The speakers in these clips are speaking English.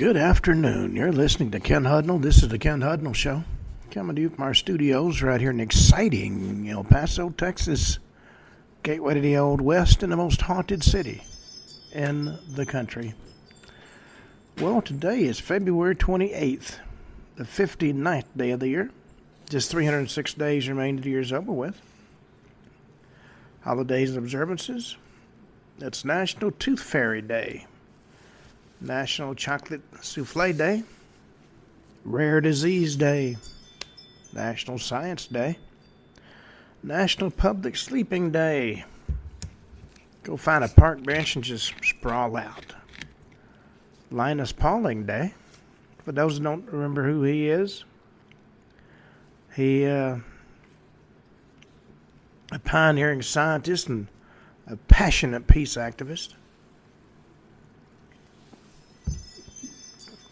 Good afternoon. You're listening to Ken Hudnall. This is the Ken Hudnall Show. Coming to you from our studios right here in exciting El Paso, Texas. Gateway to the Old West and the most haunted city in the country. Well, today is February 28th, the 59th day of the year. Just 306 days remain to the year's over with. Holidays and observances. It's National Tooth Fairy Day. National Chocolate Souffle Day, Rare Disease Day, National Science Day, National Public Sleeping Day. Go find a park bench and just sprawl out. Linus Pauling Day. For those who don't remember who he is, he a pioneering scientist and a passionate peace activist.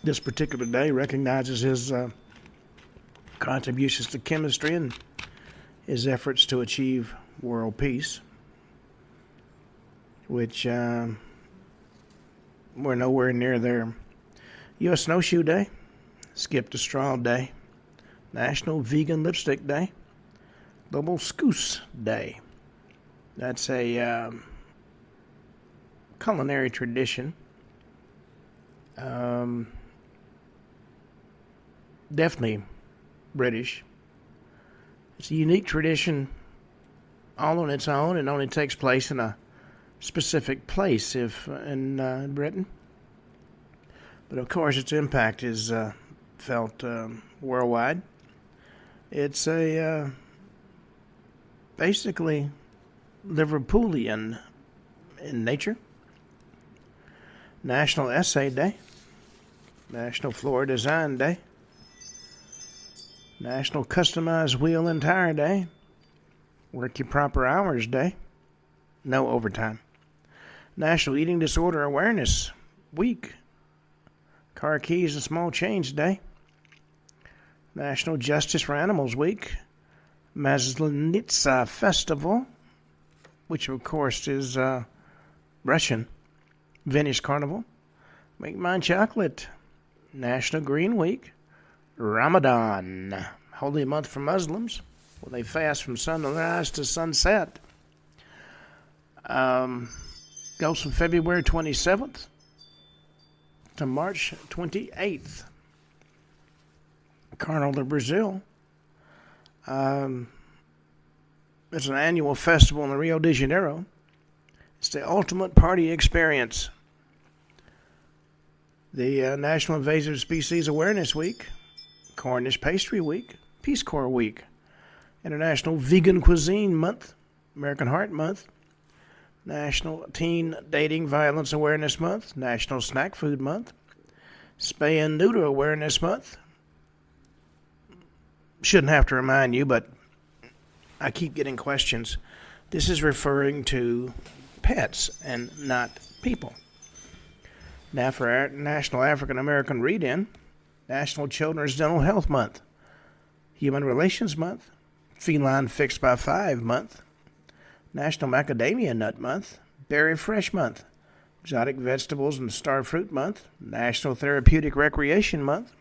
This particular day recognizes his contributions to chemistry and his efforts to achieve world peace, which we're nowhere near there. U.S. Snowshoe Day, Skip the Straw Day, National Vegan Lipstick Day, Global Scouse Day. That's a culinary tradition. Definitely British. It's a unique tradition all on its own and only takes place in a specific place in Britain. But of course its impact is felt worldwide. It's a basically Liverpoolian in nature. National Essay Day, National Floor Design Day, National Customized Wheel and Tire Day, Work Your Proper Hours Day, no overtime, National Eating Disorder Awareness Week, Car Keys and Small Change Day, National Justice for Animals Week, Maslenitsa Festival, which of course is Russian, Venice Carnival, Make Mine Chocolate, National Green Week, Ramadan, holy month for Muslims, where they fast from sunrise to sunset. Goes from February 27th to March 28th. Carnival de Brazil. It's an annual festival in Rio de Janeiro. It's the ultimate party experience. The National Invasive Species Awareness Week, Cornish Pastry Week, Peace Corps Week, International Vegan Cuisine Month, American Heart Month, National Teen Dating Violence Awareness Month, National Snack Food Month, Spay and Neuter Awareness Month. Shouldn't have to remind you, but I keep getting questions. This is referring to pets and not people. Now for our National African American Read-In, National Children's Dental Health Month, Human Relations Month, Feline Fixed by 5 Month, National Macadamia Nut Month, Berry Fresh Month, Exotic Vegetables and Star Fruit Month, National Therapeutic Recreation Month,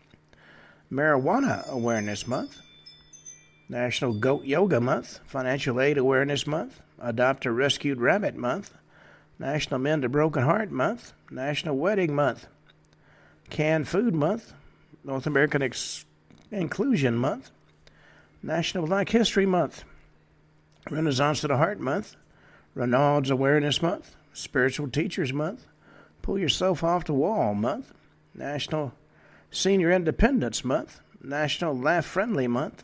Marijuana Awareness Month, National Goat Yoga Month, Financial Aid Awareness Month, Adopt a Rescued Rabbit Month, National Mend a Broken Heart Month, National Wedding Month, Canned Food Month, North American Inclusion Month, National Black History Month, Renaissance to the Heart Month, Renaud's Awareness Month, Spiritual Teachers Month, Pull Yourself Off the Wall Month, National Senior Independence Month, National Laugh Friendly Month,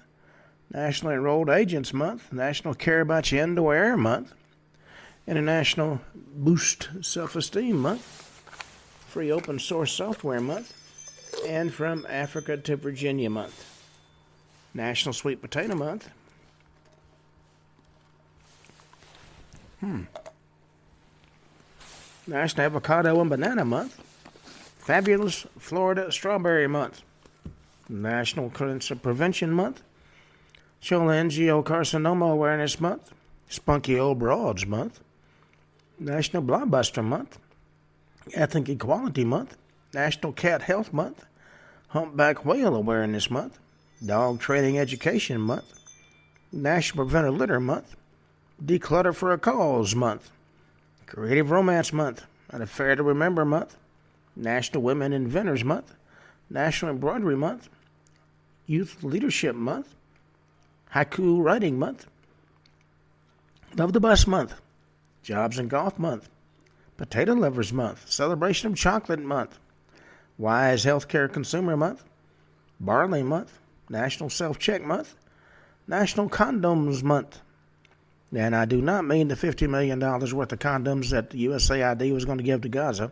National Enrolled Agents Month, National Care About Your Indoor Air Month, International Boost Self-Esteem Month, Free Open Source Software Month, and From Africa to Virginia Month, National Sweet Potato Month, National Avocado and Banana Month, Fabulous Florida Strawberry Month, National Cancer Prevention Month, Cholangiocarcinoma Awareness Month, Spunky Old Broads Month, National Blockbuster Month, Ethnic Equality Month, National Cat Health Month, Humpback Whale Awareness Month, Dog Training Education Month, National Prevent Litter Month, Declutter for a Cause Month, Creative Romance Month, and A Fair to Remember Month, National Women Inventors Month, National Embroidery Month, Youth Leadership Month, Haiku Writing Month, Love the Bus Month, Jobs and Golf Month, Potato Lovers Month, Celebration of Chocolate Month, Wise Healthcare Consumer Month, Barley Month, National Self-Check Month, National Condoms Month. And I do not mean the $50 million worth of condoms that the USAID was going to give to Gaza.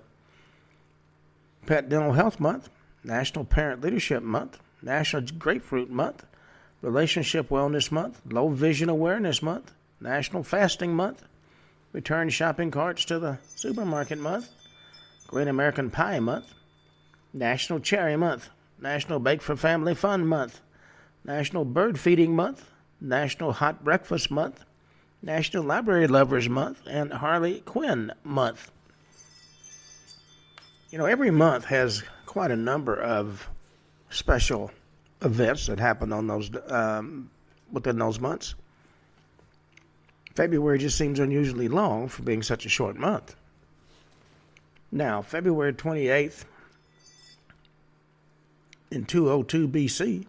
Pet Dental Health Month, National Parent Leadership Month, National Grapefruit Month, Relationship Wellness Month, Low Vision Awareness Month, National Fasting Month, Return Shopping Carts to the Supermarket Month, Great American Pie Month, National Cherry Month, National Bake for Family Fun Month, National Bird Feeding Month, National Hot Breakfast Month, National Library Lovers Month, and Harley Quinn Month. You know, every month has quite a number of special events that happen on those within those months. February just seems unusually long for being such a short month. Now, February 28th, in 202 BC,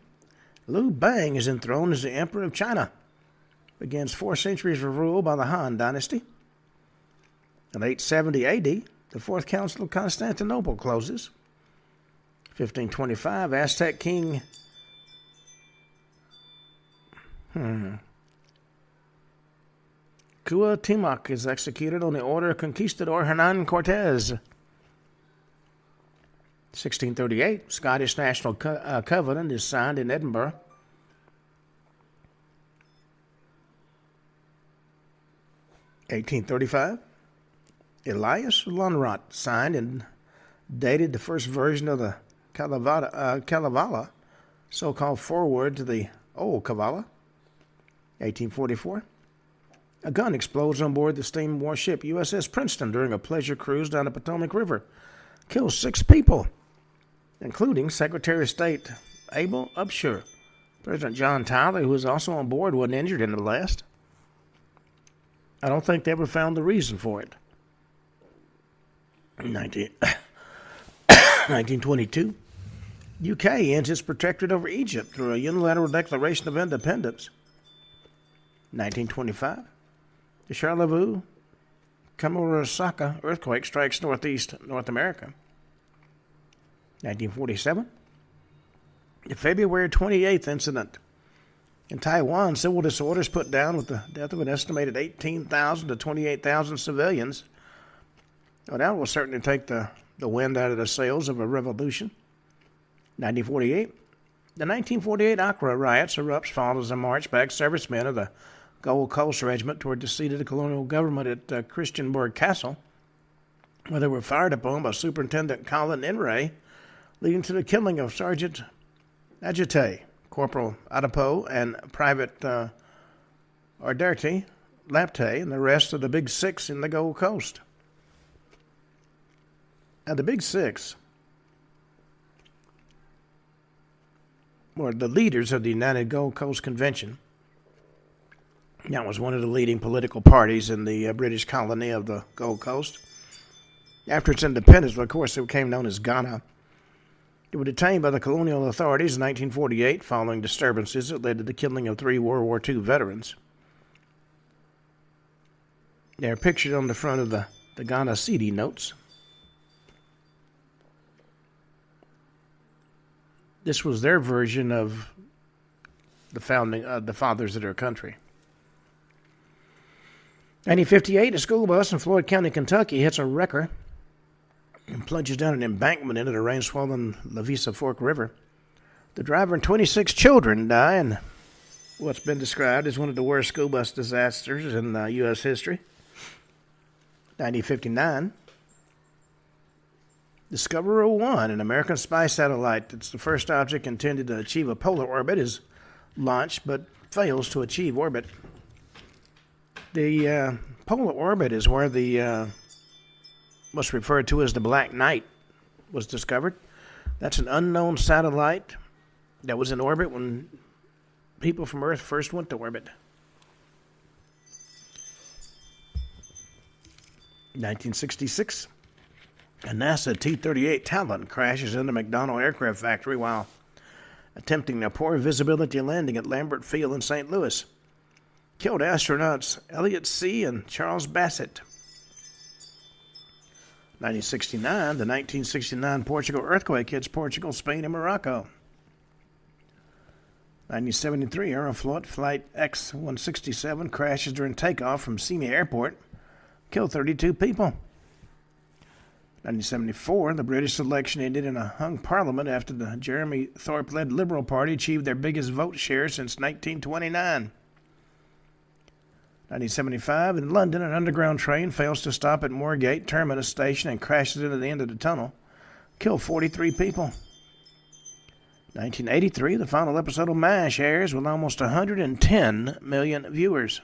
Liu Bang is enthroned as the Emperor of China. Begins 4 centuries of rule by the Han Dynasty. In 870 AD, the Fourth Council of Constantinople closes. 1525, Aztec king Cuauhtémoc is executed on the order of Conquistador Hernán Cortés. 1638, Scottish National Covenant is signed in Edinburgh. 1835, Elias Lonrot signed and dated the first version of the Kalevala, so-called foreword to the Old Kavala. 1844, a gun explodes on board the steam warship USS Princeton during a pleasure cruise down the Potomac River. Kills 6 people, including Secretary of State Abel Upshur. President John Tyler, who was also on board, wasn't injured in the blast. I don't think they ever found the reason for it. 1922, UK ends its protectorate over Egypt through a unilateral declaration of independence. 1925, the Charlevoix-Kamourasaka earthquake strikes northeast North America. 1947, the February 28th incident in Taiwan, civil disorders put down with the death of an estimated 18,000 to 28,000 civilians. Well, that will certainly take the wind out of the sails of a revolution. 1948, the 1948 Accra riots erupts followed as a march back servicemen of the Gold Coast Regiment toward the seat of the colonial government at Christiansborg Castle, where they were fired upon by Superintendent Colin Enray, leading to the killing of Sergeant Agite, Corporal Adepo, and Private Arderte Lapte, and the rest of the Big Six in the Gold Coast. Now, the Big Six were the leaders of the United Gold Coast Convention. That was one of the leading political parties in the British colony of the Gold Coast. After its independence, of course, it became known as Ghana. They were detained by the colonial authorities in 1948 following disturbances that led to the killing of 3 World War II veterans. They are pictured on the front of the Ghana CD notes. This was their version of the founding of the fathers of their country. 1958, a school bus in Floyd County, Kentucky hits a wrecker and plunges down an embankment into the rain-swollen Lavisa Fork River. The driver and 26 children die in what's been described as one of the worst school bus disasters in U.S. history. 1959, Discoverer 1, an American spy satellite. It's the first object intended to achieve a polar orbit, is launched but fails to achieve orbit. The polar orbit is where the what's referred to as the Black Night was discovered. That's an unknown satellite that was in orbit when people from Earth first went to orbit. 1966, a NASA T-38 Talon crashes into McDonnell Aircraft Factory while attempting a poor visibility landing at Lambert Field in St. Louis. Killed astronauts Elliot C. and Charles Bassett. 1969, the 1969 Portugal earthquake hits Portugal, Spain, and Morocco. 1973, Aeroflot Flight X-167 crashes during takeoff from Sydney Airport. Killed 32 people. 1974, the British election ended in a hung parliament after the Jeremy Thorpe-led Liberal Party achieved their biggest vote share since 1929. 1975, in London, an underground train fails to stop at Moorgate Terminus Station and crashes into the end of the tunnel. Killed 43 people. 1983, the final episode of MASH airs with almost 110 million viewers.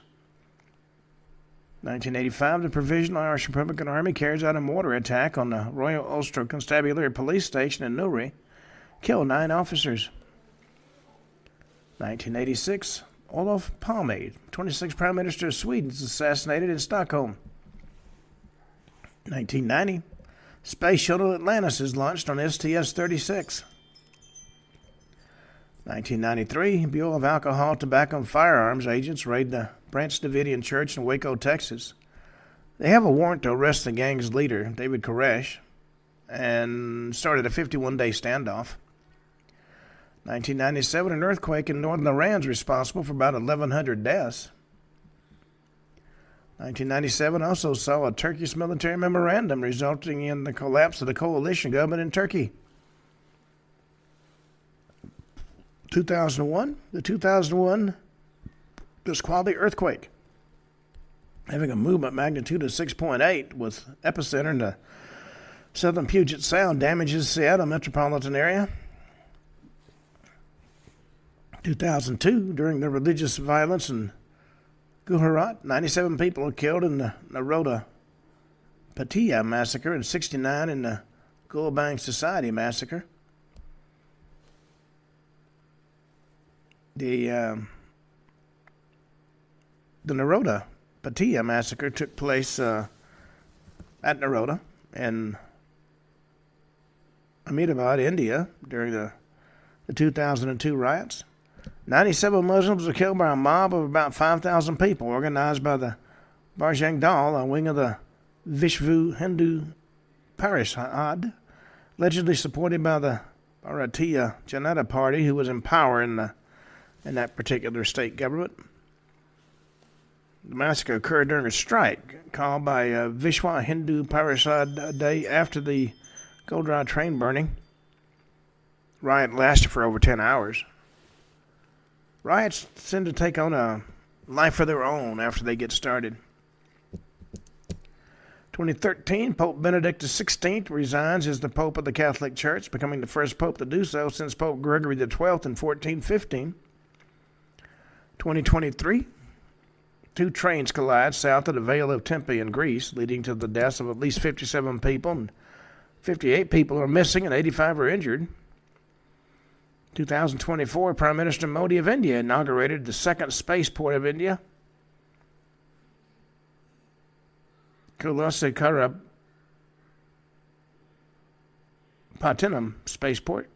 1985, the Provisional Irish Republican Army carries out a mortar attack on the Royal Ulster Constabulary Police Station in Newry. Killed 9 officers. 1986, Olof Palme, 26th Prime Minister of Sweden, is assassinated in Stockholm. 1990, Space Shuttle Atlantis is launched on STS-36. 1993, Bureau of Alcohol, Tobacco, and Firearms agents raid the Branch Davidian Church in Waco, Texas. They have a warrant to arrest the gang's leader, David Koresh, and started a 51-day standoff. 1997, an earthquake in northern Iran is responsible for about 1,100 deaths. 1997 also saw a Turkish military memorandum resulting in the collapse of the coalition government in Turkey. 2001, the 2001 Nisqually earthquake, having a movement magnitude of 6.8 with epicenter in the southern Puget Sound, damages Seattle metropolitan area. 2002, during the religious violence in Gujarat, 97 people were killed in the Naroda Patia massacre and 69 in the Gulbang Society massacre. The Naroda Patia massacre took place at Naroda in Ahmedabad, India, during the 2002 riots. 97 Muslims were killed by a mob of about 5,000 people organized by the Bajrang Dal, a wing of the Vishvu Hindu Parishad, allegedly supported by the Bharatiya Janata Party, who was in power in that particular state government. The massacre occurred during a strike called by Vishwa Hindu Parishad Day after the Godhra train burning. Riot lasted for over 10 hours. Riots tend to take on a life of their own after they get started. 2013, Pope Benedict XVI resigns as the Pope of the Catholic Church, becoming the first Pope to do so since Pope Gregory XII in 1415. 2023, 2 trains collide south of the Vale of Tempe in Greece, leading to the deaths of at least 57 people, and 58 people are missing and 85 are injured. 2024, Prime Minister Modi of India inaugurated the second spaceport of India, Kulasekara Pattinam Spaceport,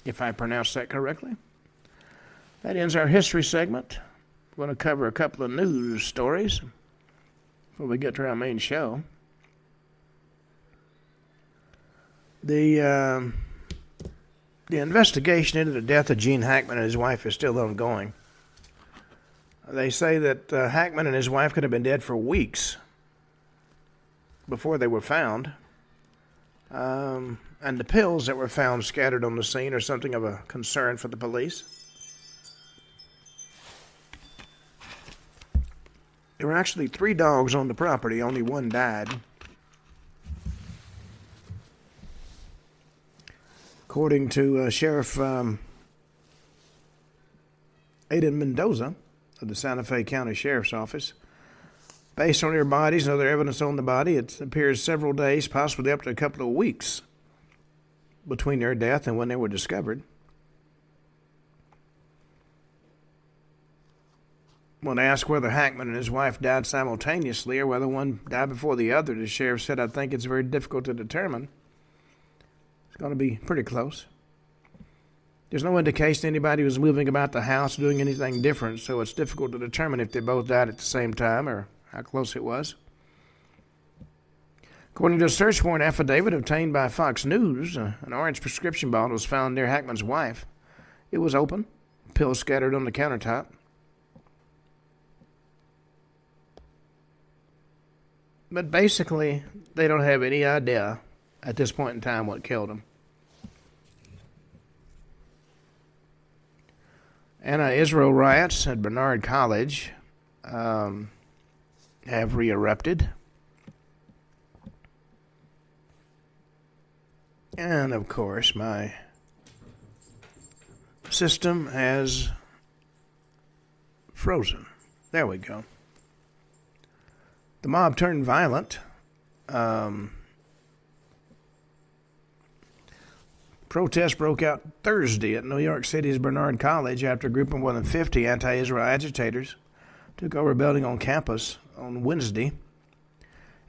if I pronounced that correctly. That ends our history segment. We're going to cover a couple of news stories before we get to our main show. The investigation into the death of Gene Hackman and his wife is still ongoing. They say that Hackman and his wife could have been dead for weeks before they were found. And the pills that were found scattered on the scene are something of a concern for the police. There were actually 3 dogs on the property. Only one died. According to Sheriff Aidan Mendoza of the Santa Fe County Sheriff's Office, based on their bodies and other evidence on the body, it appears several days, possibly up to a couple of weeks, between their death and when they were discovered. When asked whether Hackman and his wife died simultaneously or whether one died before the other, the sheriff said, "I think it's very difficult to determine. It's going to be pretty close. There's no indication anybody was moving about the house doing anything different, so it's difficult to determine if they both died at the same time or how close it was." According to a search warrant affidavit obtained by Fox News, an orange prescription bottle was found near Hackman's wife. It was open, pills scattered on the countertop. But basically, they don't have any idea at this point in time what killed him. Anti-Israel riots at Barnard College have re-erupted. And, of course, my system has frozen. There we go. The mob turned violent. Protests broke out Thursday at New York City's Barnard College after a group of more than 50 anti-Israel agitators took over a building on campus on Wednesday.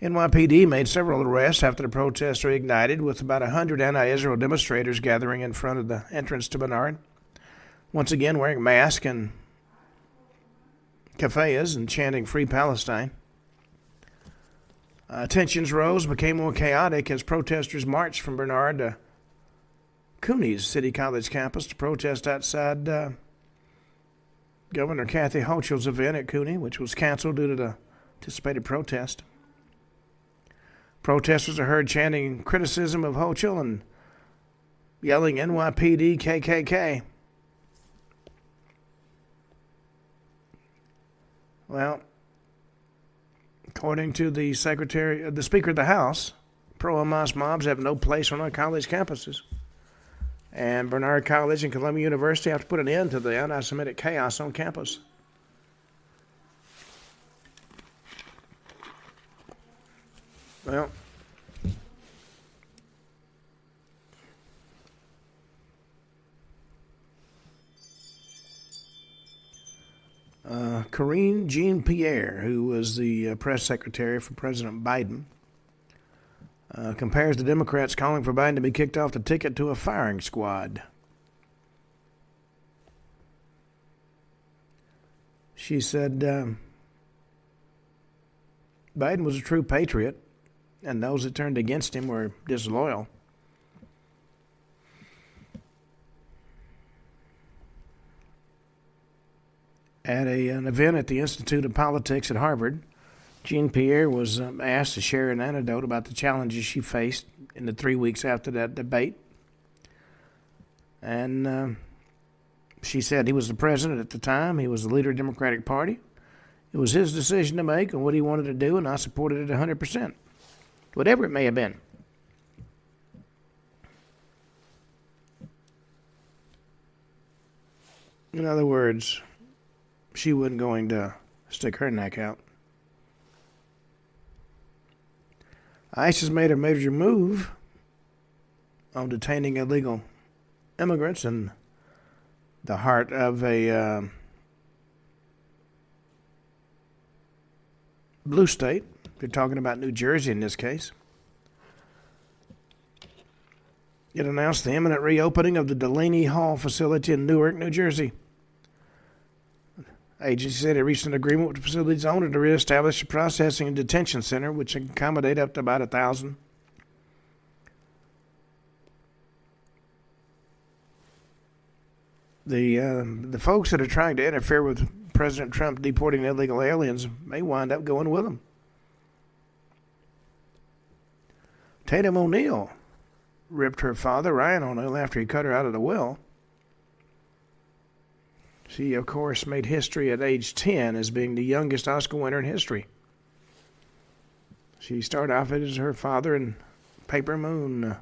NYPD made several arrests after the protests reignited, with about 100 anti-Israel demonstrators gathering in front of the entrance to Barnard, once again wearing masks and keffiyehs and chanting "Free Palestine." Tensions rose, became more chaotic as protesters marched from Barnard to CUNY's City College campus to protest outside Governor Kathy Hochul's event at CUNY, which was canceled due to the anticipated protest. Protesters are heard chanting criticism of Hochul and yelling "NYPD KKK." Well, according to the Speaker of the House, pro-Hamas mobs have no place on our college campuses. And Barnard College and Columbia University have to put an end to the anti-Semitic chaos on campus. Well, Karine Jean-Pierre, who was the press secretary for President Biden, compares the Democrats calling for Biden to be kicked off the ticket to a firing squad. She said Biden was a true patriot, and those that turned against him were disloyal. At an event at the Institute of Politics at Harvard, Jean-Pierre was asked to share an anecdote about the challenges she faced in the 3 weeks after that debate. And she said he was the president at the time. He was the leader of the Democratic Party. It was his decision to make and what he wanted to do, and I supported it 100%, whatever it may have been. In other words, she wasn't going to stick her neck out. ICE has made a major move on detaining illegal immigrants in the heart of a blue state. They're talking about New Jersey in this case. It announced the imminent reopening of the Delaney Hall facility in Newark, New Jersey. Agency said it reached an agreement with the facility's owner to reestablish a processing and detention center, which can accommodate up to about 1,000. The folks that are trying to interfere with President Trump deporting illegal aliens may wind up going with them. Tatum O'Neal ripped her father, Ryan O'Neal, after he cut her out of the will. She, of course, made history at age 10 as being the youngest Oscar winner in history. She started off as her father in Paper Moon.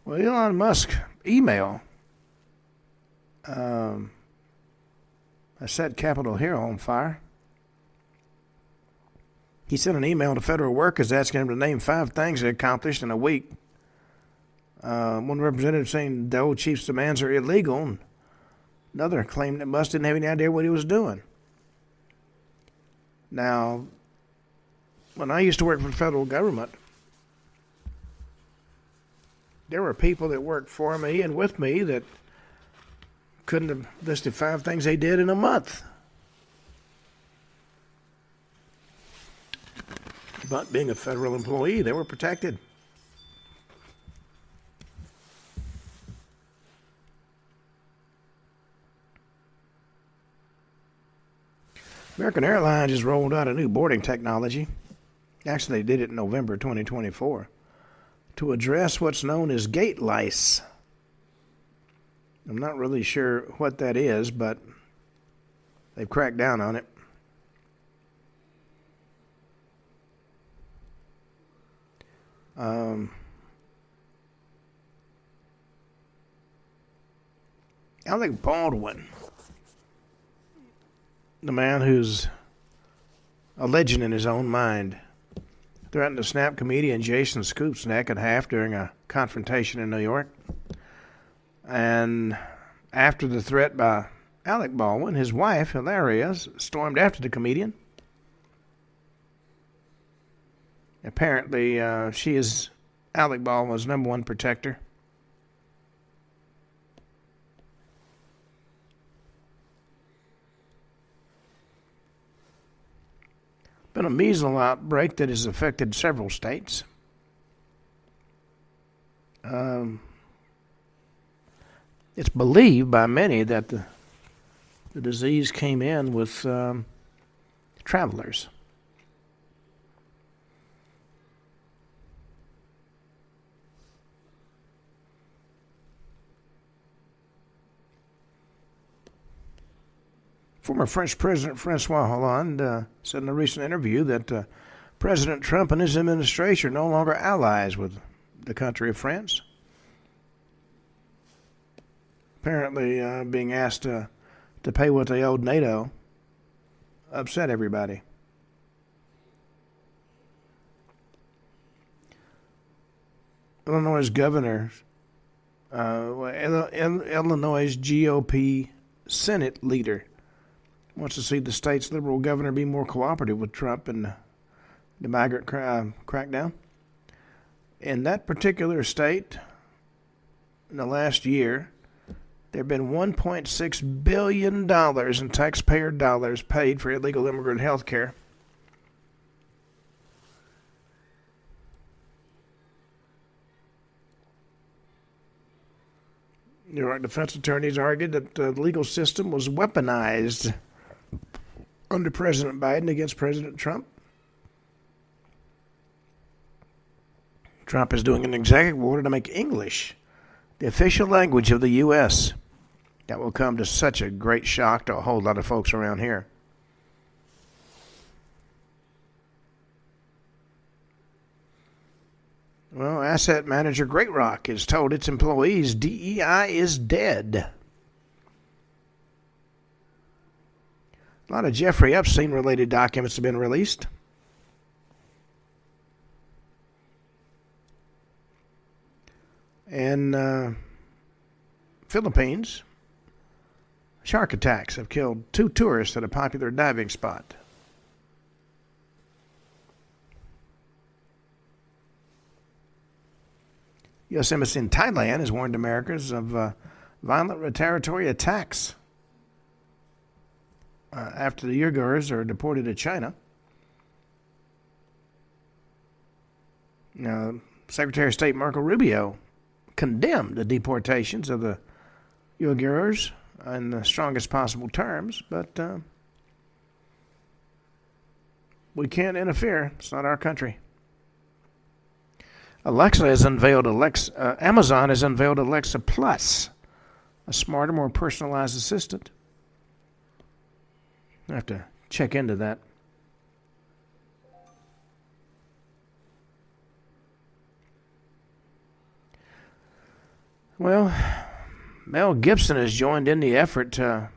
Well, Elon Musk email has set Capitol Hill on fire. He sent an email to federal workers asking them to name 5 things they accomplished in a week. One representative saying the old chief's demands are illegal, and another claimed that Musk didn't have any idea what he was doing. Now, when I used to work for the federal government, there were people that worked for me and with me that couldn't have listed 5 things they did in a month. But being a federal employee, they were protected. American Airlines has rolled out a new boarding technology. Actually, they did it in November 2024 to address what's known as gate lice. I'm not really sure what that is, but they've cracked down on it. Alec Baldwin, the man who's a legend in his own mind, threatened to snap comedian Jason Scoop's neck in half during a confrontation in New York. And after the threat by Alec Baldwin, his wife, Hilaria, stormed after the comedian. Apparently, she is Alec Baldwin's #1 protector. Been a measles outbreak that has affected several states. It's believed by many that the disease came in with travelers. Former French President Francois Hollande said in a recent interview that President Trump and his administration are no longer allies with the country of France. Apparently, being asked to pay what they owed NATO upset everybody. Illinois governor, Illinois GOP Senate leader, wants to see the state's liberal governor be more cooperative with Trump and the migrant crackdown. In that particular state, in the last year, there have been $1.6 billion in taxpayer dollars paid for illegal immigrant health care. New York defense attorneys argued that the legal system was weaponized under President Biden against President Trump. Trump is doing an executive order to make English the official language of the U.S. That will come to such a great shock to a whole lot of folks around here. Well, asset manager Great Rock has told its employees DEI is dead. A lot of Jeffrey Epstein-related documents have been released. In Philippines, shark attacks have killed 2 tourists at a popular diving spot. U.S. Embassy in Thailand has warned Americans of violent retaliatory attacks after the Uyghurs are deported to China. Now, Secretary of State Marco Rubio condemned the deportations of the Uyghurs in the strongest possible terms, but we can't interfere. It's not our country. Amazon has unveiled Alexa Plus, a smarter, more personalized assistant. I have to check into that. Well, Mel Gibson has joined in the effort to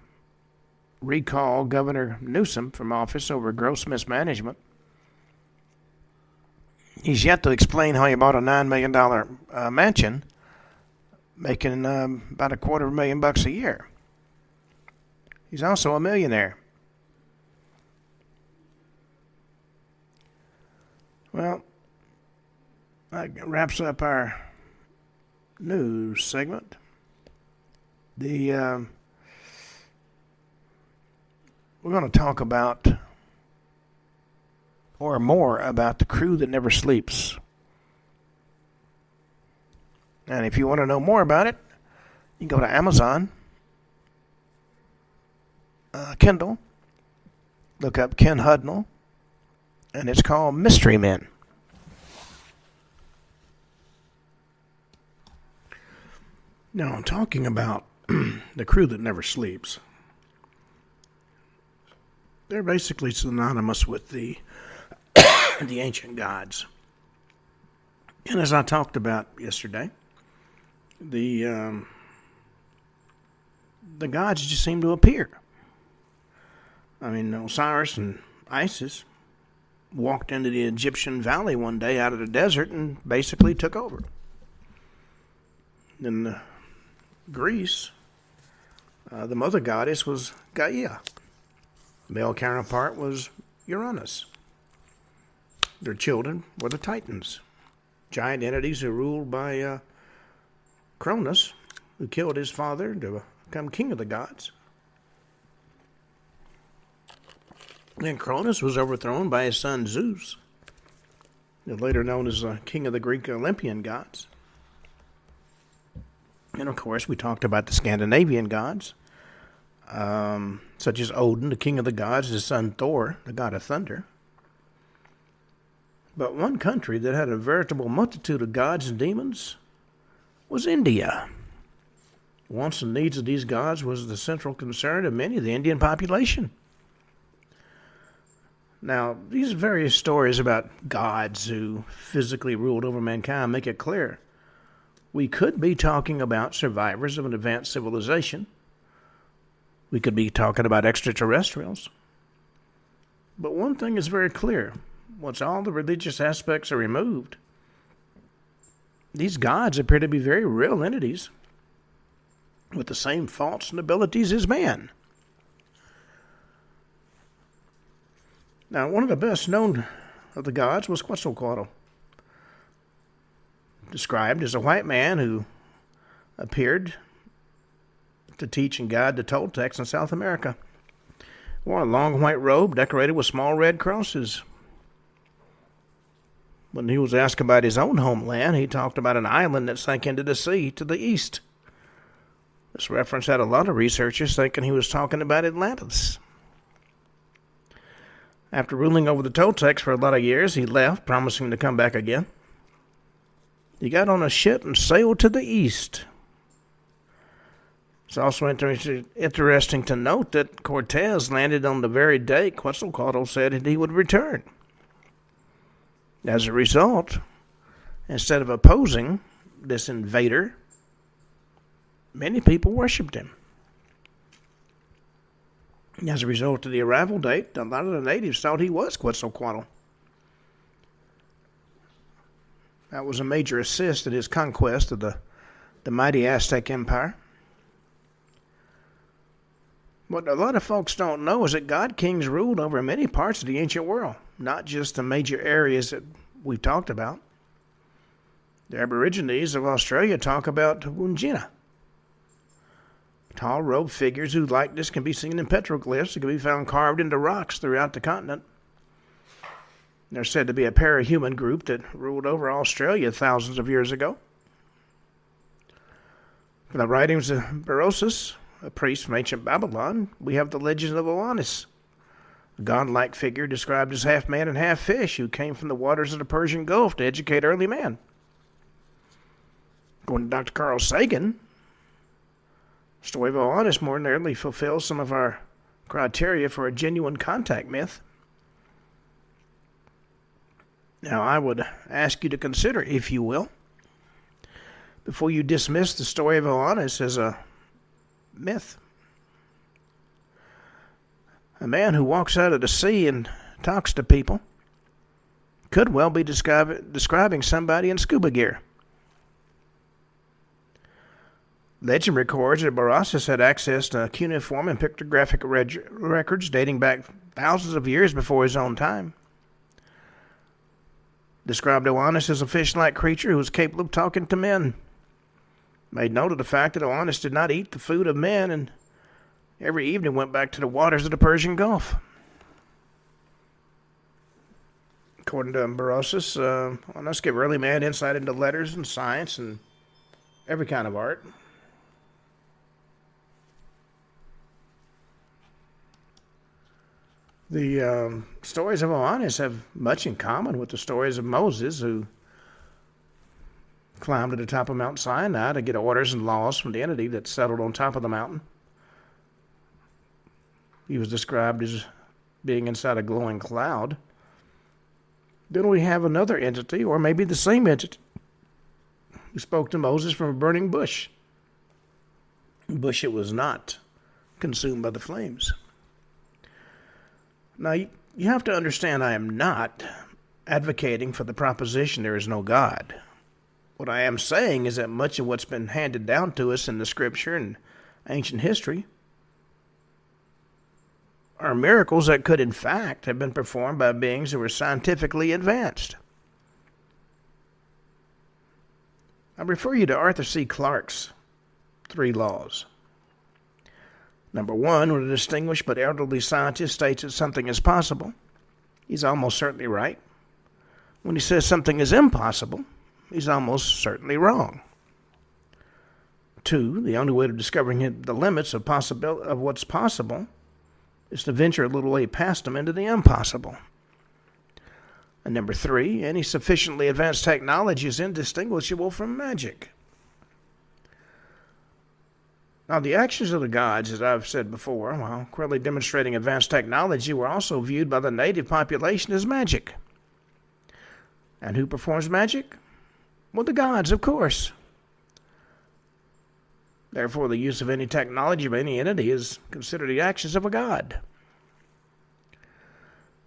recall Governor Newsom from office over gross mismanagement. He's yet to explain how he bought a $9 million mansion, making about $250,000 a year. He's also a millionaire. Well, that wraps up our news segment. We're going to talk about, or more about, the crew that never sleeps. And if you want to know more about it, you can go to Amazon, Kindle, look up Ken Hudnall, and it's called Mystery Men. Now, I'm talking about the crew that never sleeps. They're basically synonymous with the the ancient gods. And as I talked about yesterday, the gods just seem to appear. I mean, Osiris and Isis walked into the Egyptian valley one day out of the desert and basically took over. In Greece, the mother goddess was Gaia. The male counterpart was Uranus. Their children were the Titans, giant entities who ruled by Cronus, who killed his father to become king of the gods. Then Cronus was overthrown by his son Zeus, later known as king of the Greek Olympian gods. And of course, we talked about the Scandinavian gods, such as Odin, the king of the gods, his son Thor, the god of thunder. But one country that had a veritable multitude of gods and demons was India. Wants and needs of these gods was the central concern of many of the Indian population. Now, these various stories about gods who physically ruled over mankind make it clear we could be talking about survivors of an advanced civilization. We could be talking about extraterrestrials. But one thing is very clear. Once all the religious aspects are removed, these gods appear to be very real entities with the same faults and abilities as man. Now, one of the best known of the gods was Quetzalcoatl, described as a white man who appeared to teach and guide the Toltecs in South America. Wore a long white robe decorated with small red crosses. When he was asked about his own homeland, he talked about an island that sank into the sea to the east. This reference had a lot of researchers thinking he was talking about Atlantis. After ruling over the Toltecs for a lot of years, he left, promising to come back again. He got on a ship and sailed to the east. It's also interesting to note that Cortez landed on the very day Quetzalcoatl said he would return. As a result, instead of opposing this invader, many people worshipped him. As a result of the arrival date, a lot of the natives thought he was Quetzalcoatl. That was a major assist in his conquest of the mighty Aztec Empire. What a lot of folks don't know is that God Kings ruled over many parts of the ancient world, not just the major areas that we've talked about. The Aborigines of Australia talk about Wungina. Tall robed figures whose likeness can be seen in petroglyphs that can be found carved into rocks throughout the continent. They're said to be a parahuman group that ruled over Australia thousands of years ago. From the writings of Berosus, a priest from ancient Babylon, we have the legend of Oannes, a godlike figure described as half man and half fish who came from the waters of the Persian Gulf to educate early man. According to Dr. Carl Sagan, the story of Oannes more nearly fulfills some of our criteria for a genuine contact myth. Now, I would ask you to consider, if you will, before you dismiss the story of Oannes as a myth. A man who walks out of the sea and talks to people could well be describing somebody in scuba gear. Legend records that Berossus had access to cuneiform and pictographic records dating back thousands of years before his own time. Described Oannes as a fish-like creature who was capable of talking to men. Made note of the fact that Oannes did not eat the food of men and every evening went back to the waters of the Persian Gulf. According to Berossus, Oannes gave early man insight into letters and science and every kind of art. The stories of Oannes have much in common with the stories of Moses, who climbed to the top of Mount Sinai to get orders and laws from the entity that settled on top of the mountain. He was described as being inside a glowing cloud. Then we have another entity, or maybe the same entity, who spoke to Moses from a burning bush. A bush it was not consumed by the flames. Now, you have to understand I am not advocating for the proposition there is no God. What I am saying is that much of what's been handed down to us in the Scripture and ancient history are miracles that could, in fact, have been performed by beings who were scientifically advanced. I refer you to Arthur C. Clarke's 3 laws. Number 1, when a distinguished but elderly scientist states that something is possible, he's almost certainly right. When he says something is impossible, he's almost certainly wrong. 2, the only way of discovering the limits of what's possible is to venture a little way past them into the impossible. And number 3, any sufficiently advanced technology is indistinguishable from magic. Now, the actions of the gods, as I've said before, while clearly demonstrating advanced technology, were also viewed by the native population as magic. And who performs magic? Well, the gods, of course. Therefore, the use of any technology by any entity is considered the actions of a god.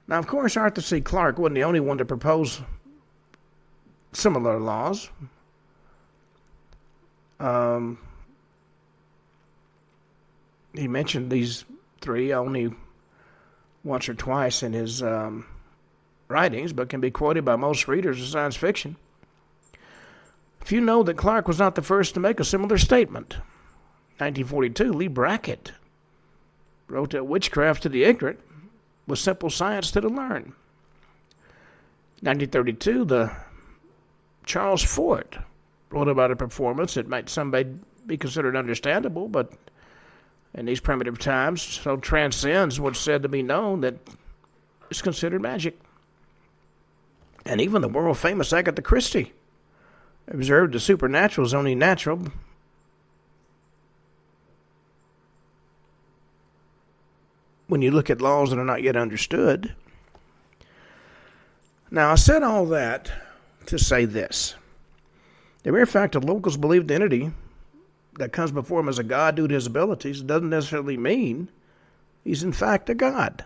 Now, of course, Arthur C. Clarke wasn't the only one to propose similar laws. He mentioned these 3 only once or twice in his writings, but can be quoted by most readers of science fiction. Few know that Clarke was not the first to make a similar statement. 1942, Lee Brackett wrote that witchcraft to the ignorant was simple science to the learned. 1932, the Charles Fort wrote about a performance that might someday be considered understandable, but in these primitive times so transcends what's said to be known that it's considered magic. And even the world-famous Agatha Christie observed the supernatural is only natural when you look at laws that are not yet understood. Now, I said all that to say this. The mere fact that locals believe the entity that comes before him as a god due to his abilities doesn't necessarily mean he's in fact a god,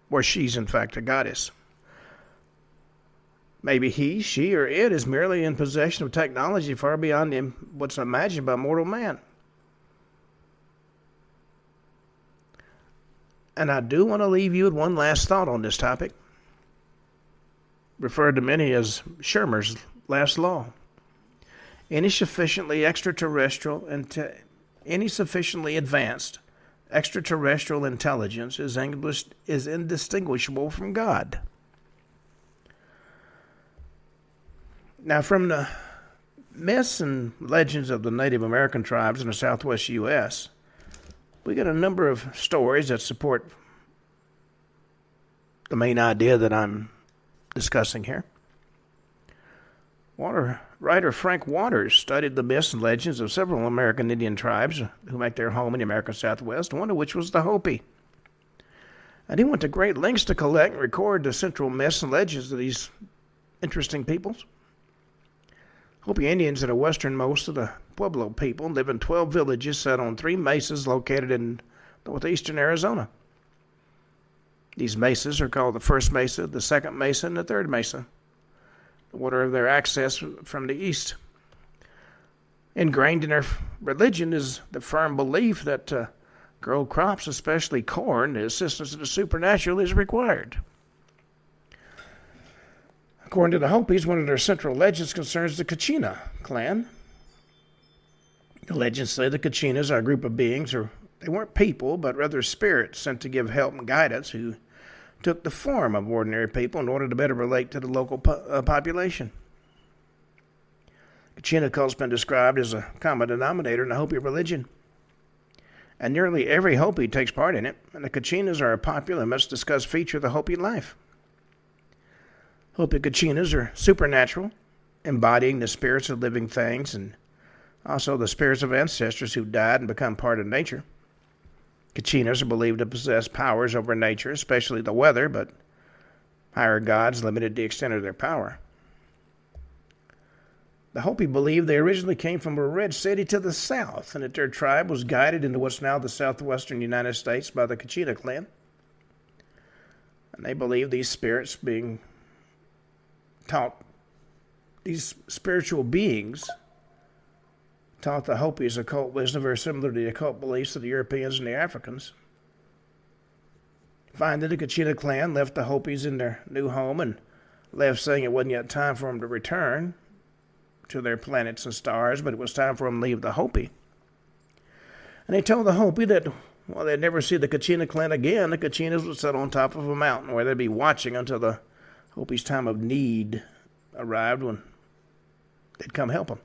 or she's in fact a goddess. Maybe he, she, or it is merely in possession of technology far beyond what's imagined by mortal man. And I do want to leave you with one last thought on this topic, referred to many as Shermer's last law. Any sufficiently advanced extraterrestrial intelligence is indistinguishable from God. Now, from the myths and legends of the Native American tribes in the southwest U.S., we get a number of stories that support the main idea that I'm discussing here. Writer Frank Waters studied the myths and legends of several American Indian tribes who make their home in the American Southwest, one of which was the Hopi. And he went to great lengths to collect and record the central myths and legends of these interesting peoples. Hopi Indians are the westernmost of the Pueblo people, live in 12 villages set on 3 mesas located in northeastern Arizona. These mesas are called the first mesa, the second mesa, and the third mesa, the order of their access from the east. Ingrained in their religion is the firm belief that to grow crops, especially corn, the assistance of the supernatural is required. According to the Hopis, one of their central legends concerns the Kachina clan. The legends say the Kachinas are a group of beings, or they weren't people, but rather spirits sent to give help and guidance who took the form of ordinary people in order to better relate to the local population. Kachina cult has been described as a common denominator in the Hopi religion, and nearly every Hopi takes part in it, and the Kachinas are a popular and much discussed feature of the Hopi life. Hopi Kachinas are supernatural, embodying the spirits of living things and also the spirits of ancestors who died and become part of nature. Kachinas are believed to possess powers over nature, especially the weather, but higher gods limited the extent of their power. The Hopi believe they originally came from a red city to the south, and that their tribe was guided into what's now the southwestern United States by the Kachina clan. And they believe these spirits being taught, these spiritual beings taught the Hopis occult wisdom very similar to the occult beliefs of the Europeans and the Africans. Finally, the Kachina clan left the Hopis in their new home and left saying it wasn't yet time for them to return to their planets and stars, but it was time for them to leave the Hopi. And they told the Hopi that while they'd never see the Kachina clan again, the Kachinas would sit on top of a mountain where they'd be watching until the Hopi's time of need arrived, when they'd come help them.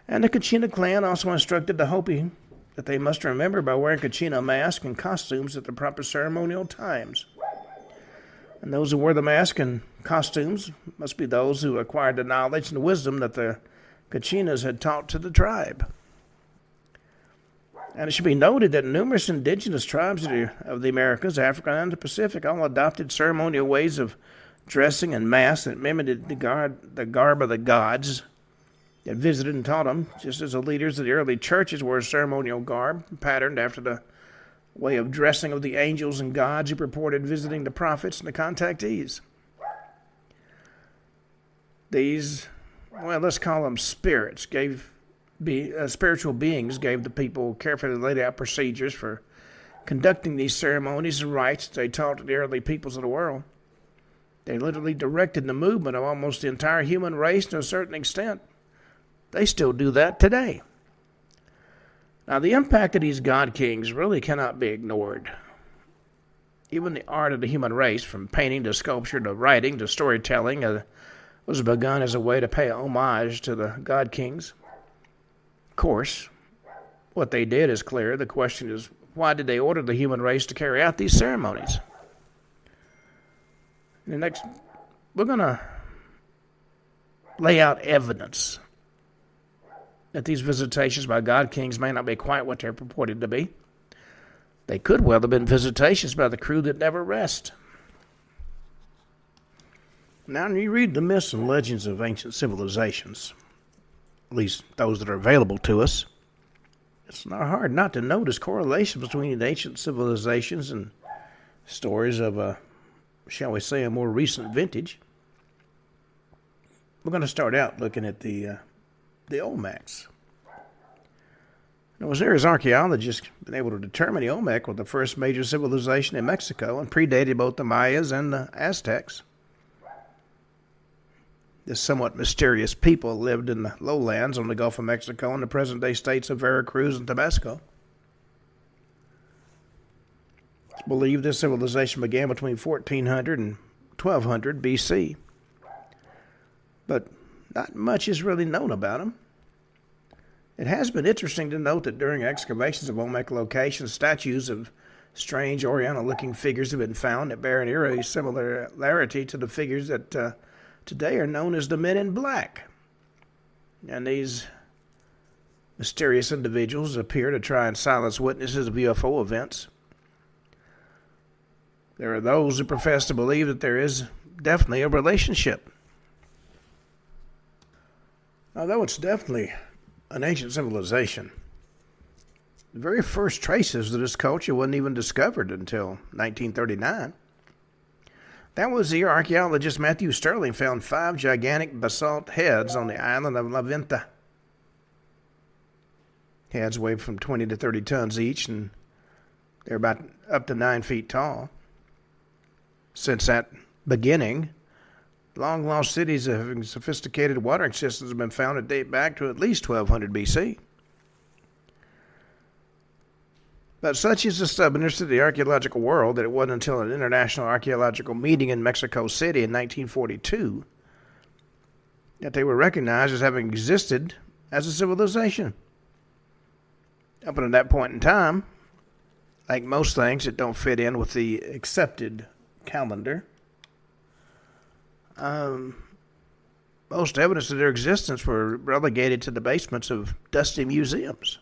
And the Kachina clan also instructed the Hopi that they must remember by wearing Kachina masks and costumes at the proper ceremonial times. And those who wear the mask and costumes must be those who acquired the knowledge and wisdom that the Kachinas had taught to the tribe. And it should be noted that numerous indigenous tribes of the Americas, Africa, and the Pacific all adopted ceremonial ways of dressing and masks that mimicked the garb of the gods that visited and taught them, just as the leaders of the early churches wore a ceremonial garb patterned after the way of dressing of the angels and gods who purported visiting the prophets and the contactees. These, well, let's call them spirits, spiritual beings gave the people carefully laid out procedures for conducting these ceremonies and rites they taught to the early peoples of the world. They literally directed the movement of almost the entire human race to a certain extent. They still do that today. Now, the impact of these god kings really cannot be ignored. Even the art of the human race, from painting to sculpture to writing to storytelling, was begun as a way to pay homage to the god kings. Of course, what they did is clear. The question is, why did they order the human race to carry out these ceremonies? Next, we're going to lay out evidence that these visitations by god kings may not be quite what they're purported to be. They could well have been visitations by the crew that never rest. Now, when you read the myths and legends of ancient civilizations, at least those that are available to us, it's not hard not to notice correlations between ancient civilizations and stories of shall we say, a more recent vintage. We're going to start out looking at the Olmecs. It was there as archaeologists been able to determine the Olmec was the first major civilization in Mexico and predated both the Mayas and the Aztecs. This somewhat mysterious people lived in the lowlands on the Gulf of Mexico and the present-day states of Veracruz and Tabasco. It's believed this civilization began between 1400 and 1200 BC. But not much is really known about them. It has been interesting to note that during excavations of Olmec locations, statues of strange oriental-looking figures have been found that bear an eerie similarity to the figures that today are known as the Men in Black. And these mysterious individuals appear to try and silence witnesses of UFO events. There are those who profess to believe that there is definitely a relationship. Although it's definitely an ancient civilization, The very first traces of this culture wasn't even discovered until 1939. That was the year archaeologist Matthew Sterling found 5 gigantic basalt heads on the island of La Venta. Heads weighed from 20 to 30 tons each, and they're about up to 9 feet tall. Since that beginning, long-lost cities having sophisticated watering systems have been found that date back to at least 1200 BC. But such is the stubbornness of the archaeological world that it wasn't until an international archaeological meeting in Mexico City in 1942 that they were recognized as having existed as a civilization. Up until that point in time, like most things that don't fit in with the accepted calendar, most evidence of their existence were relegated to the basements of dusty museums.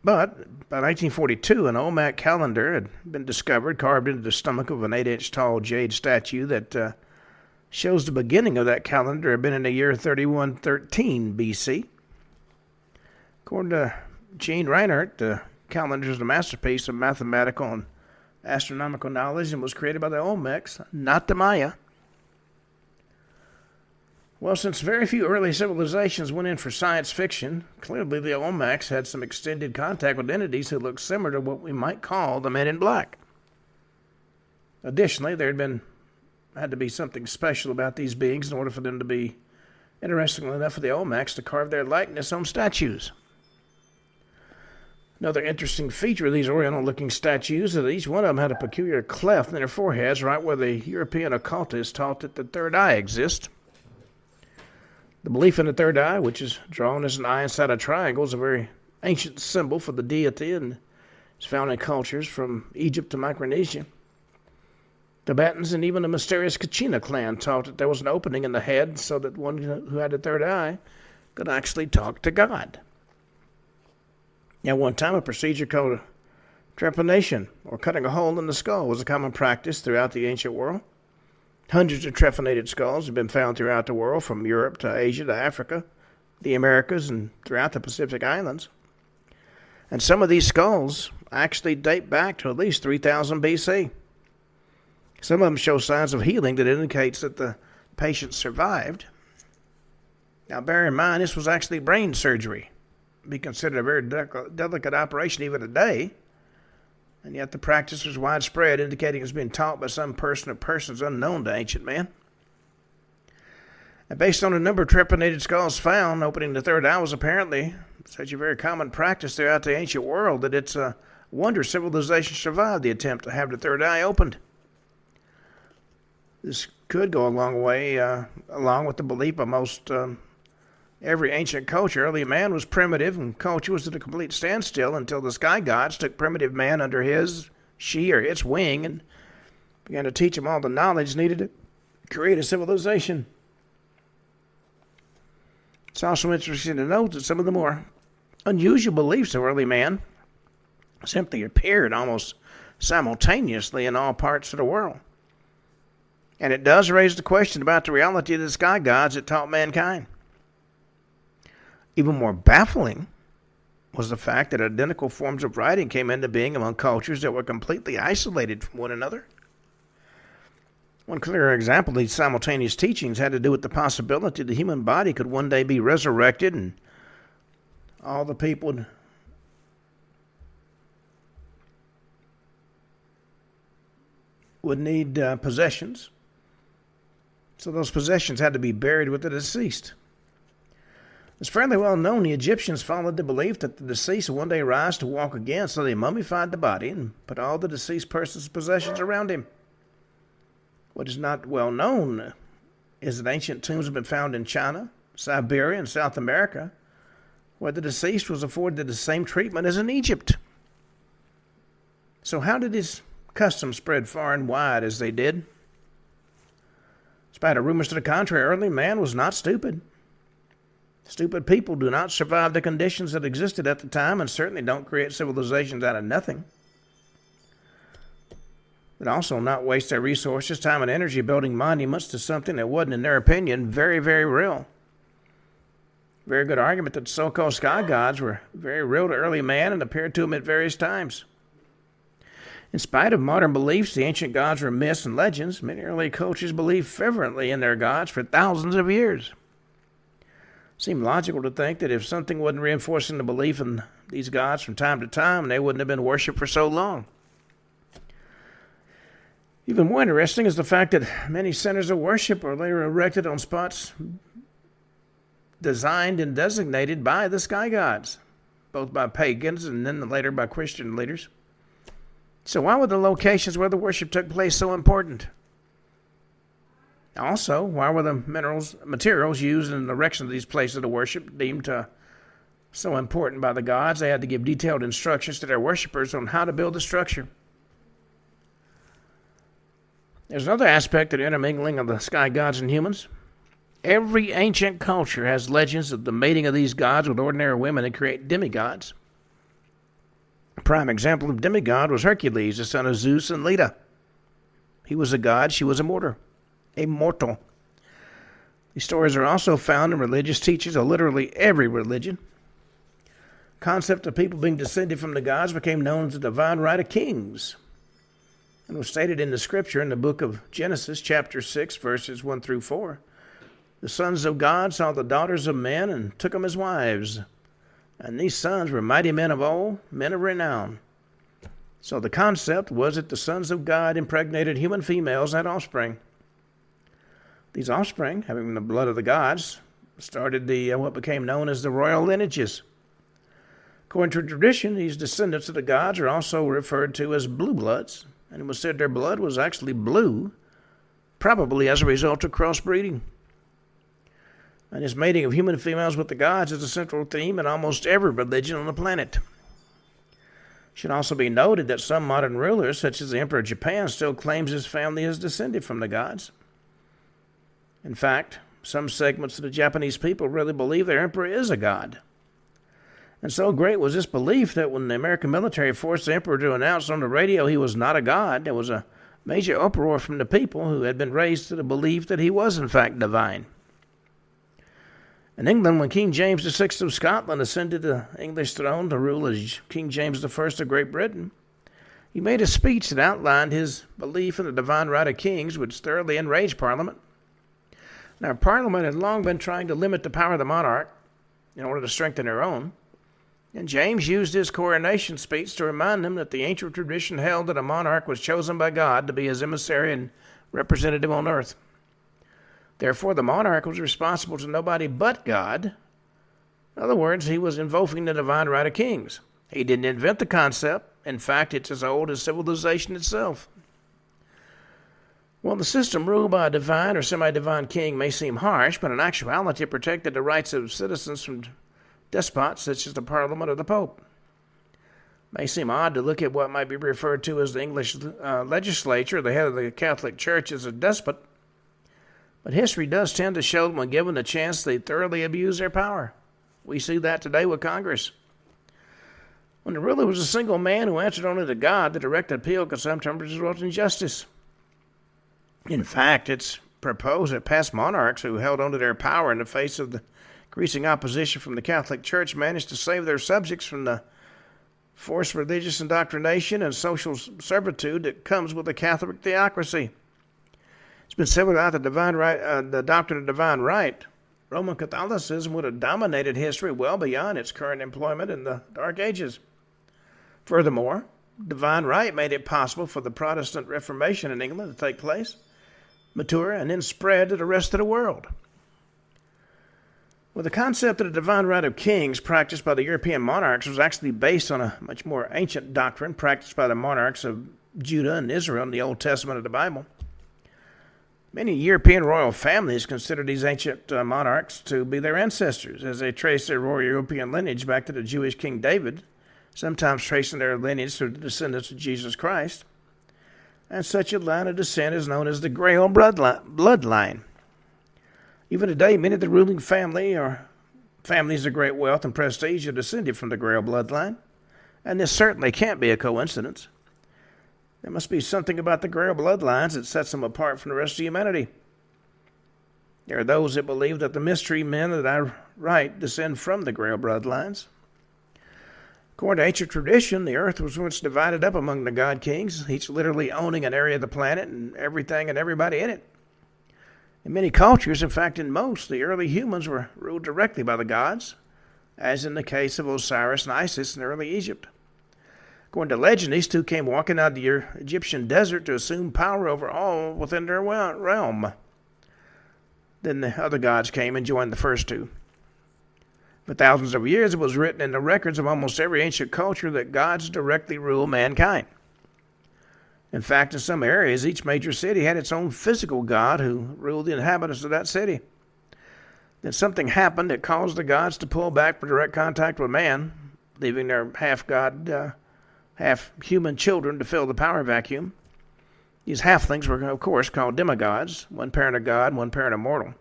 But by 1942, an Olmec calendar had been discovered, carved into the stomach of an 8-inch tall jade statue that shows the beginning of that calendar had been in the year 3113 BC. According to Gene Reinhardt, the calendar is a masterpiece of mathematical and astronomical knowledge and was created by the Olmecs, not the Maya. Well, since very few early civilizations went in for science fiction, clearly the Olmecs had some extended contact with entities who looked similar to what we might call the Men in Black. Additionally, there had to be something special about these beings in order for them to be interesting enough for the Olmecs to carve their likeness on statues. Another interesting feature of these Oriental-looking statues is that each one of them had a peculiar cleft in their foreheads, right where the European occultists taught that the third eye exists. The belief in the third eye, which is drawn as an eye inside a triangle, is a very ancient symbol for the deity and is found in cultures from Egypt to Micronesia. Tibetans and even the mysterious Kachina clan taught that there was an opening in the head so that one who had a third eye could actually talk to God. At one time, a procedure called trepanation, or cutting a hole in the skull, was a common practice throughout the ancient world. Hundreds of trephanated skulls have been found throughout the world, from Europe to Asia to Africa, the Americas, and throughout the Pacific Islands. And some of these skulls actually date back to at least 3000 BC. Some of them show signs of healing that indicates that the patient survived. Now, bear in mind, this was actually brain surgery. It'd be considered a very delicate operation even today. And yet the practice was widespread, indicating it was being taught by some person or persons unknown to ancient man. And based on the number of trephanated skulls found, opening the third eye was apparently such a very common practice throughout the ancient world that it's a wonder civilization survived the attempt to have the third eye opened. This could go a long way along with the belief of most every ancient culture. Early man was primitive, and culture was at a complete standstill until the sky gods took primitive man under she or its wing and began to teach him all the knowledge needed to create a civilization. It's also interesting to note that some of the more unusual beliefs of early man simply appeared almost simultaneously in all parts of the world. And it does raise the question about the reality of the sky gods that taught mankind. Even more baffling was the fact that identical forms of writing came into being among cultures that were completely isolated from one another. One clear example of these simultaneous teachings had to do with the possibility the human body could one day be resurrected and all the people would need possessions. So those possessions had to be buried with the deceased. It's fairly well known the Egyptians followed the belief that the deceased would one day rise to walk again, so they mummified the body and put all the deceased person's possessions around him. What is not well known is that ancient tombs have been found in China, Siberia, and South America, where the deceased was afforded the same treatment as in Egypt. So how did this custom spread far and wide as they did? Despite rumors to the contrary, early man was not stupid. Stupid people do not survive the conditions that existed at the time and certainly don't create civilizations out of nothing. But also not waste their resources, time, and energy building monuments to something that wasn't, in their opinion, very, very real. Very good argument that the so-called sky gods were very real to early man and appeared to him at various times. In spite of modern beliefs, the ancient gods were myths and legends. Many early cultures believed fervently in their gods for thousands of years. It seemed logical to think that if something wasn't reinforcing the belief in these gods from time to time, they wouldn't have been worshipped for so long. Even more interesting is the fact that many centers of worship were later erected on spots designed and designated by the sky gods, both by pagans and then later by Christian leaders. So why were the locations where the worship took place so important? Also, why were the materials used in the erection of these places of worship deemed so important by the gods? They had to give detailed instructions to their worshipers on how to build the structure. There's another aspect of the intermingling of the sky gods and humans. Every ancient culture has legends of the mating of these gods with ordinary women to create demigods. A prime example of demigod was Hercules, the son of Zeus and Leda. He was a god, she was a mortal. These stories are also found in religious teachings of literally every religion. The concept of people being descended from the gods became known as the divine right of kings, and was stated in the scripture in the book of Genesis, chapter 6, verses 1 through 4. The sons of God saw the daughters of men and took them as wives. And these sons were mighty men of old, men of renown. So the concept was that the sons of God impregnated human females and offspring. These offspring, having the blood of the gods, started what became known as the royal lineages. According to tradition, these descendants of the gods are also referred to as blue bloods, and it was said their blood was actually blue, probably as a result of crossbreeding. And this mating of human females with the gods is a central theme in almost every religion on the planet. It should also be noted that some modern rulers, such as the Emperor of Japan, still claims his family is descended from the gods. In fact, some segments of the Japanese people really believe their emperor is a god. And so great was this belief that when the American military forced the emperor to announce on the radio he was not a god, there was a major uproar from the people who had been raised to the belief that he was in fact divine. In England, when King James VI of Scotland ascended the English throne to rule as King James I of Great Britain, he made a speech that outlined his belief in the divine right of kings, which thoroughly enraged Parliament. Now, Parliament had long been trying to limit the power of the monarch in order to strengthen their own, and James used his coronation speech to remind them that the ancient tradition held that a monarch was chosen by God to be his emissary and representative on earth. Therefore, the monarch was responsible to nobody but God. In other words, he was invoking the divine right of kings. He didn't invent the concept. In fact, it's as old as civilization itself. Well, the system ruled by a divine or semi-divine king may seem harsh, but in actuality it protected the rights of citizens from despots such as the Parliament or the Pope. It may seem odd to look at what might be referred to as the English legislature, the head of the Catholic Church, as a despot. But history does tend to show that when given the chance, they thoroughly abuse their power. We see that today with Congress. When there really was a single man who answered only to God, the direct appeal could sometimes result in justice. In fact, it's proposed that past monarchs who held onto their power in the face of the increasing opposition from the Catholic Church managed to save their subjects from the forced religious indoctrination and social servitude that comes with a Catholic theocracy. It's been said without the doctrine of divine right, Roman Catholicism would have dominated history well beyond its current employment in the Dark Ages. Furthermore, divine right made it possible for the Protestant Reformation in England to take place, mature, and then spread to the rest of the world. Well, the concept of the divine right of kings practiced by the European monarchs was actually based on a much more ancient doctrine practiced by the monarchs of Judah and Israel in the Old Testament of the Bible. Many European royal families consider these ancient monarchs to be their ancestors, as they trace their royal European lineage back to the Jewish King David, sometimes tracing their lineage through the descendants of Jesus Christ. And such a line of descent is known as the Grail bloodline. Even today, many of the ruling family or families of great wealth and prestige are descended from the Grail bloodline, and this certainly can't be a coincidence. There must be something about the Grail bloodlines that sets them apart from the rest of humanity. There are those that believe that the mystery men that I write descend from the Grail bloodlines. According to ancient tradition, the earth was once divided up among the god kings, each literally owning an area of the planet and everything and everybody in it. In many cultures, in fact in most, the early humans were ruled directly by the gods, as in the case of Osiris and Isis in early Egypt. According to legend, these two came walking out of the Egyptian desert to assume power over all within their realm. Then the other gods came and joined the first two. For thousands of years, it was written in the records of almost every ancient culture that gods directly rule mankind. In fact, in some areas, each major city had its own physical god who ruled the inhabitants of that city. Then something happened that caused the gods to pull back from direct contact with man, leaving their half-god, half-human children to fill the power vacuum. These halflings were, of course, called demigods, one parent of God, one parent of mortal.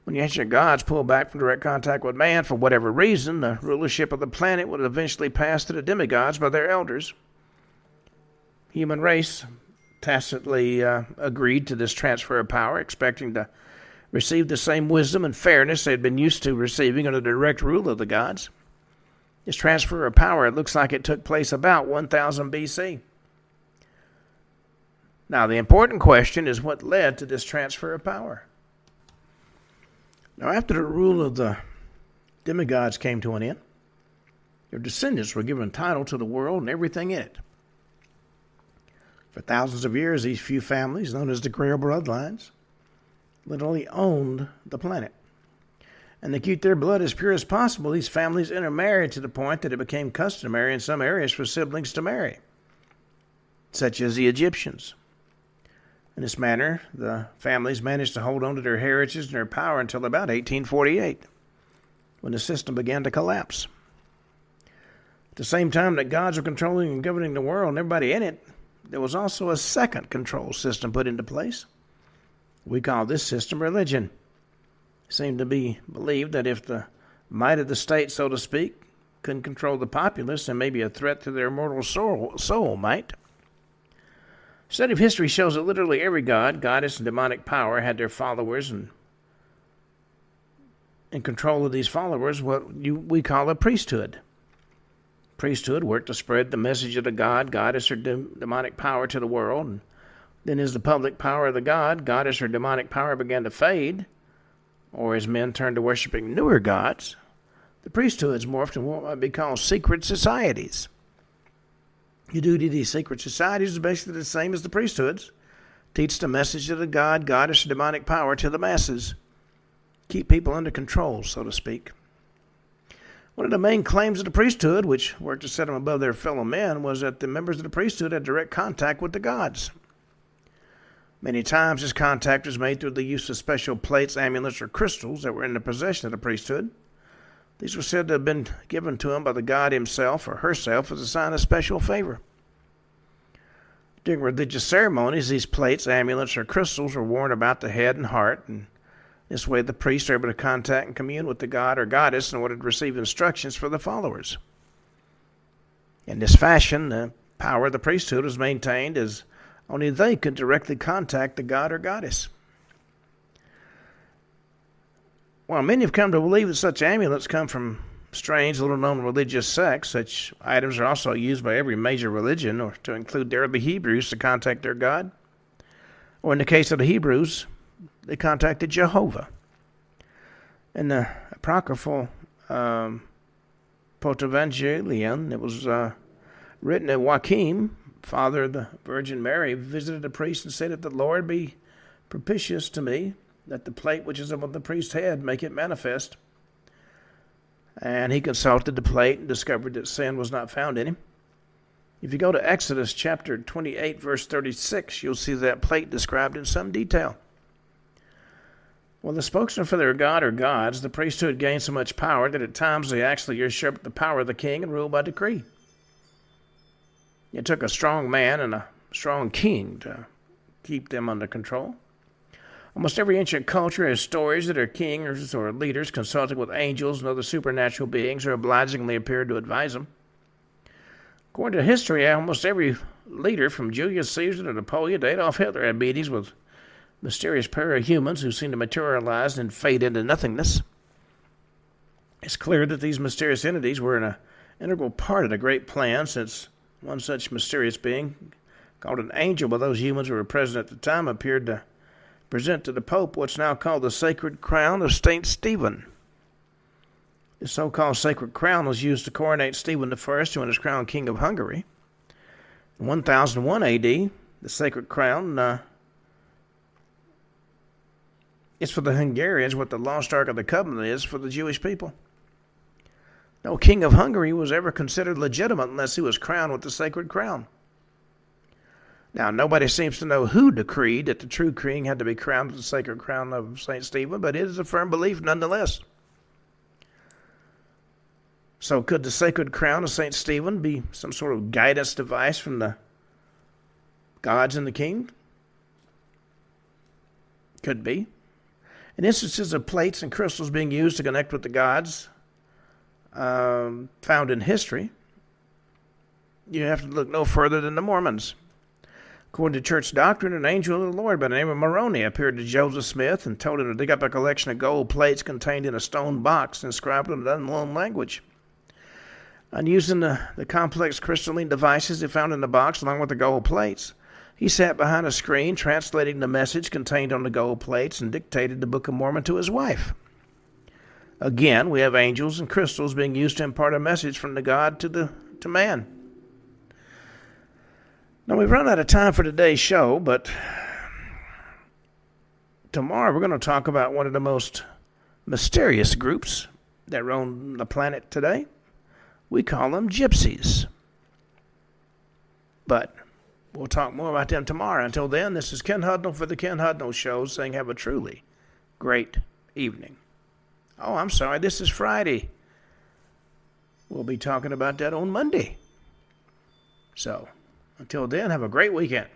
When the ancient gods pulled back from direct contact with man, for whatever reason, the rulership of the planet would eventually pass to the demigods by their elders. Human race tacitly agreed to this transfer of power, expecting to receive the same wisdom and fairness they had been used to receiving under the direct rule of the gods. This transfer of power, it looks like it took place about 1000 BC. Now, the important question is what led to this transfer of power. Now, after the rule of the demigods came to an end, their descendants were given title to the world and everything in it. For thousands of years, these few families, known as the Grail bloodlines, literally owned the planet. And to keep their blood as pure as possible, these families intermarried to the point that it became customary in some areas for siblings to marry, such as the Egyptians. In this manner, the families managed to hold on to their heritage and their power until about 1848, when the system began to collapse. At the same time that gods were controlling and governing the world and everybody in it, there was also a second control system put into place. We call this system religion. It seemed to be believed that if the might of the state, so to speak, couldn't control the populace, then maybe a threat to their immortal soul might. Study of history shows that literally every god, goddess, and demonic power had their followers, and in control of these followers, we call a priesthood. Priesthood worked to spread the message of the god, goddess, or demonic power to the world. And then as the public power of the god, goddess, or demonic power began to fade, or as men turned to worshiping newer gods, the priesthoods morphed into what might be called secret societies. The duty of these secret societies is basically the same as the priesthoods. Teach the message of the god, goddess, or demonic power to the masses. Keep people under control, so to speak. One of the main claims of the priesthood, which worked to set them above their fellow men, was that the members of the priesthood had direct contact with the gods. Many times this contact was made through the use of special plates, amulets, or crystals that were in the possession of the priesthood. These were said to have been given to him by the god himself or herself as a sign of special favor. During religious ceremonies, these plates, amulets, or crystals were worn about the head and heart, and this way the priests were able to contact and commune with the god or goddess in order to receive instructions for the followers. In this fashion, the power of the priesthood was maintained as only they could directly contact the god or goddess. While many have come to believe that such amulets come from strange, little-known religious sects, such items are also used by every major religion, or to include the early Hebrews to contact their God. Or in the case of the Hebrews, they contacted Jehovah. In the apocryphal Protevangelion, it was written that Joachim, father of the Virgin Mary, visited a priest and said, "That the Lord be propitious to me, that the plate which is above the priest's head make it manifest." And he consulted the plate and discovered that sin was not found in him. If you go to Exodus chapter 28, verse 36, you'll see that plate described in some detail. Well, the spokesman for their god or gods, the priesthood gained so much power that at times they actually usurped the power of the king and ruled by decree. It took a strong man and a strong king to keep them under control. Almost every ancient culture has stories that their kings or leaders consulted with angels and other supernatural beings who obligingly appeared to advise them. According to history, almost every leader from Julius Caesar to Napoleon to Adolf Hitler had meetings with mysterious pair of humans who seem to materialize and fade into nothingness. It's clear that these mysterious entities were an integral part of the great plan, since one such mysterious being, called an angel by those humans who were present at the time, appeared to present to the Pope what's now called the Sacred Crown of St. Stephen. The so-called Sacred Crown was used to coronate Stephen I, who was crowned King of Hungary. In 1001 A.D., the Sacred Crown is for the Hungarians what the Lost Ark of the Covenant is for the Jewish people. No king of Hungary was ever considered legitimate unless he was crowned with the Sacred Crown. Now, nobody seems to know who decreed that the true king had to be crowned with the Sacred Crown of St. Stephen, but it is a firm belief nonetheless. So could the Sacred Crown of St. Stephen be some sort of guidance device from the gods and the king? Could be. In instances of plates and crystals being used to connect with the gods found in history, you have to look no further than the Mormons. According to church doctrine, an angel of the Lord by the name of Moroni appeared to Joseph Smith and told him to dig up a collection of gold plates contained in a stone box inscribed in an unknown language. And using the complex crystalline devices he found in the box along with the gold plates, he sat behind a screen translating the message contained on the gold plates and dictated the Book of Mormon to his wife. Again, we have angels and crystals being used to impart a message from the God to man. Now, we've run out of time for today's show, but tomorrow we're going to talk about one of the most mysterious groups that roam the planet today. We call them gypsies. But we'll talk more about them tomorrow. Until then, this is Ken Hudnall for the Ken Hudnall Show saying have a truly great evening. Oh, I'm sorry, this is Friday. We'll be talking about that on Monday. So, until then, have a great weekend.